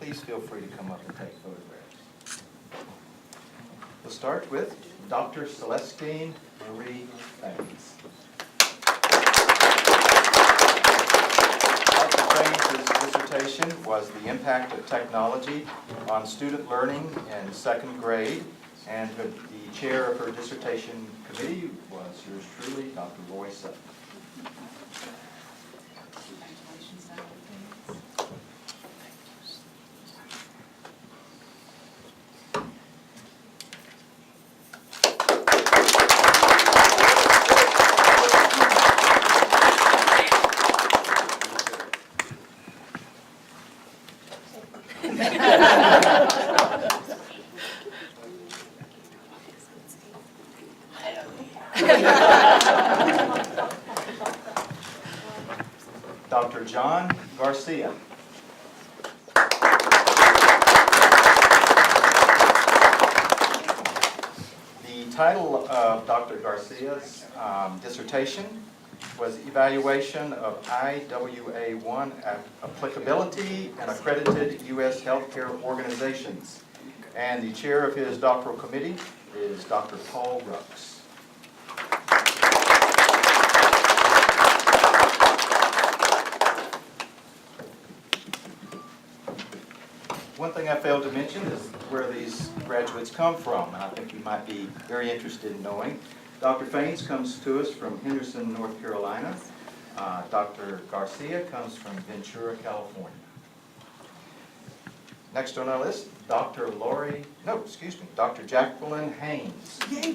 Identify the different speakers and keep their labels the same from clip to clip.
Speaker 1: please feel free to come up and take photographs. We'll start with Dr. Celestine Marie Haynes. Dr. Haynes' dissertation was the impact of technology on student learning in second grade, and the chair of her dissertation committee was yours truly, Dr. Roy Sutton. Dr. John Garcia. The title of Dr. Garcia's dissertation was Evaluation of IWA-1 Applicability in Accredited U.S. Healthcare Organizations. And the chair of his doctoral committee is Dr. Paul Rux. One thing I failed to mention is where these graduates come from, and I think you might be very interested in knowing. Dr. Haynes comes to us from Henderson, North Carolina. Dr. Garcia comes from Ventura, California. Next on our list, Dr. Jacqueline Haynes. Yay,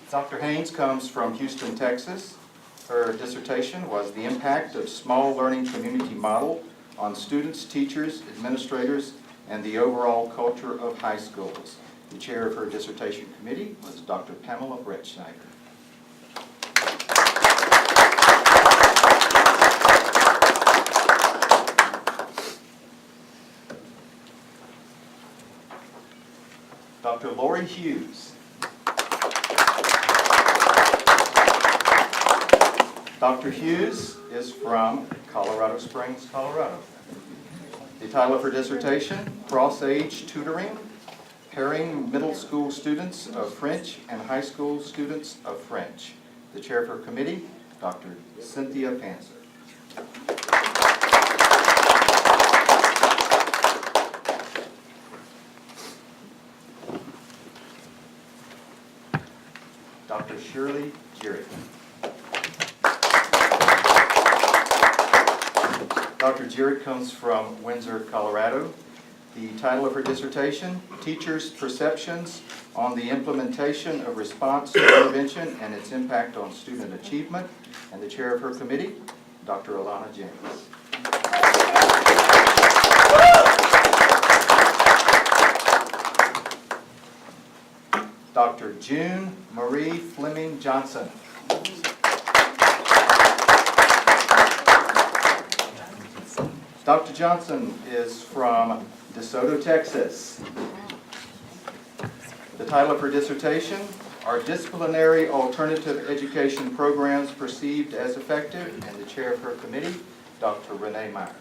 Speaker 1: Dr. Haynes comes from Houston, Texas. Her dissertation was the impact of small learning community model on students, teachers, administrators, and the overall culture of high schools. The chair of her dissertation committee was Dr. Pamela Brettschneider. Dr. Laurie Hughes. Dr. Hughes is from Colorado Springs, Colorado. The title of her dissertation, Cross-Age Tutoring, Pairing Middle School Students of French and High School Students of French. The chair of her committee, Dr. Cynthia Panzer. Dr. Shirley Cureton. Dr. Cureton comes from Windsor, Colorado. The title of her dissertation, Teachers' Perceptions on the Implementation of Response Intervention and Its Impact on Student Achievement. And the chair of her committee, Dr. Alana James. Dr. June Marie Fleming Johnson. Dr. Johnson is from DeSoto, Texas. The title of her dissertation, Are Disciplinary Alternative Education Programs Perceived as Effective? And the chair of her committee, Dr. Renee Myers.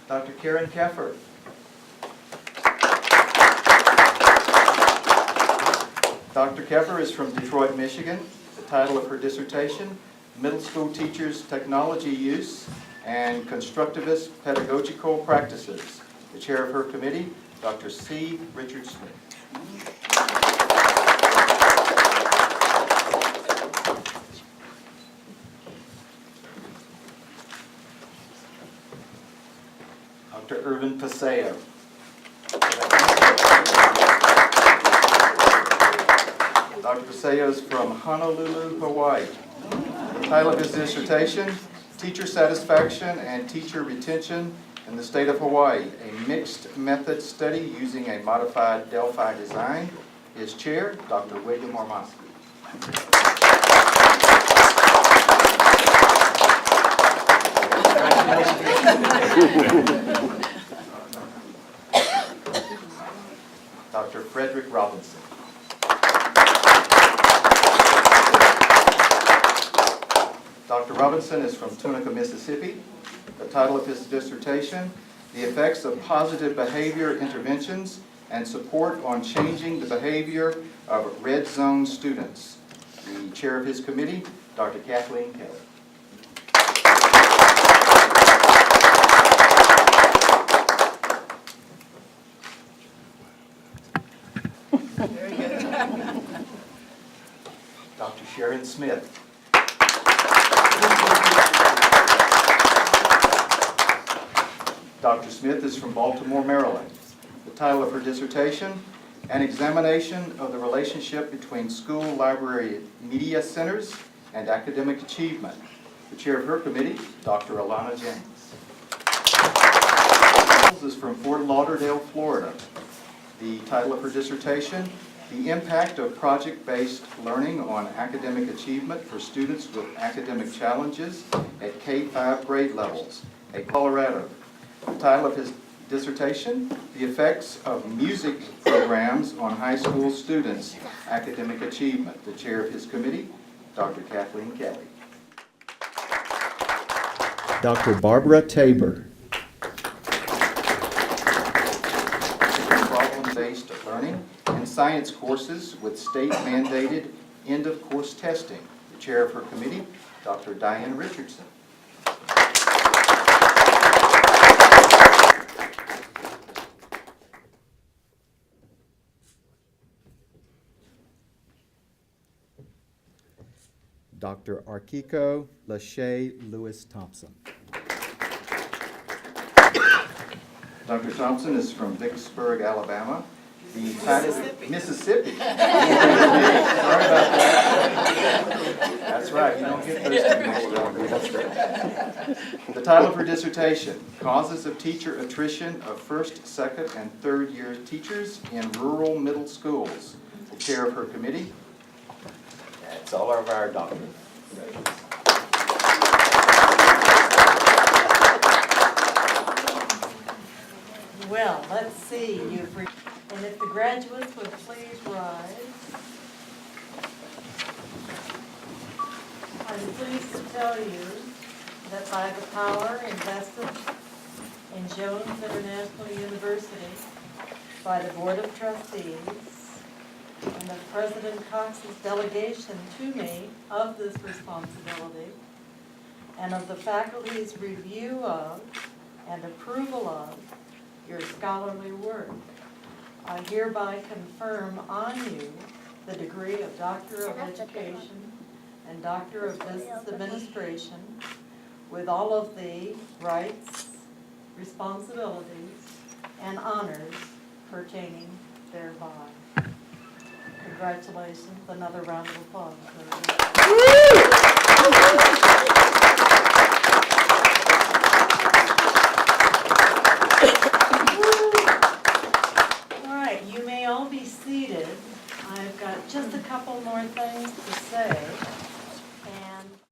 Speaker 1: Dr. Karen Cafard. Dr. Cafard is from Detroit, Michigan. The title of her dissertation, Middle School Teachers' Technology Use and Constructivist Pedagogical Practices. The chair of her committee, Dr. C. Richard Smith. Dr. Urban Paseo. Dr. Paseo is from Honolulu, Hawaii. The title of his dissertation, Teacher Satisfaction and Teacher Retention in the State of Hawaii, a Mixed Method Study Using a Modified Delphi Design. His chair, Dr. William Ormosky. Dr. Frederick Robinson. Dr. Robinson is from Tunica, Mississippi. The title of his dissertation, The Effects of Positive Behavior Interventions and Support on Changing the Behavior of Red Zone Students. The chair of his committee, Dr. Jacqueline Haynes.
Speaker 2: Very good.
Speaker 1: Dr. Sharon Smith. Dr. Smith is from Baltimore, Maryland. The title of her dissertation, An Examination of the Relationship Between School Library Media Centers and Academic Achievement. The chair of her committee, Dr. Alana James. Is from Fort Lauderdale, Florida. The title of her dissertation, The Impact of Project-Based Learning on Academic Achievement for Students with Academic Challenges at K-5 grade levels, at Colorado. The title of his dissertation, The Effects of Music Programs on High School Students' Academic Achievement. The chair of his committee, Dr. Kathleen Kelly. Dr. Barbara Tabor. Problem-based learning and science courses with state-mandated end-of-course testing. The chair of her committee, Dr. Diane Richardson. Dr. Kiko, Lachey, Lewis Thompson. Dr. Thompson is from Vicksburg, Alabama. The title, Mississippi. Sorry about that. That's right, you don't get those two mixed up. The title of her dissertation, Causes of Teacher Attrition of First, Second, and Third Year Teachers in Rural Middle Schools. The chair of her committee, that's all of our doctors.
Speaker 2: Well, let's see. And if the graduates would please rise. I'm pleased to tell you that by the power invested in Jones International University by the Board of Trustees and of President Cox's delegation to me of this responsibility and of the faculty's review of and approval of your scholarly work, I hereby confirm on you the degree of Doctor of Education and Doctor of Business Administration with all of the rights, responsibilities, and honors pertaining thereby. Congratulations. Another round of applause. All right, you may all be seated. I've got just a couple more things to say.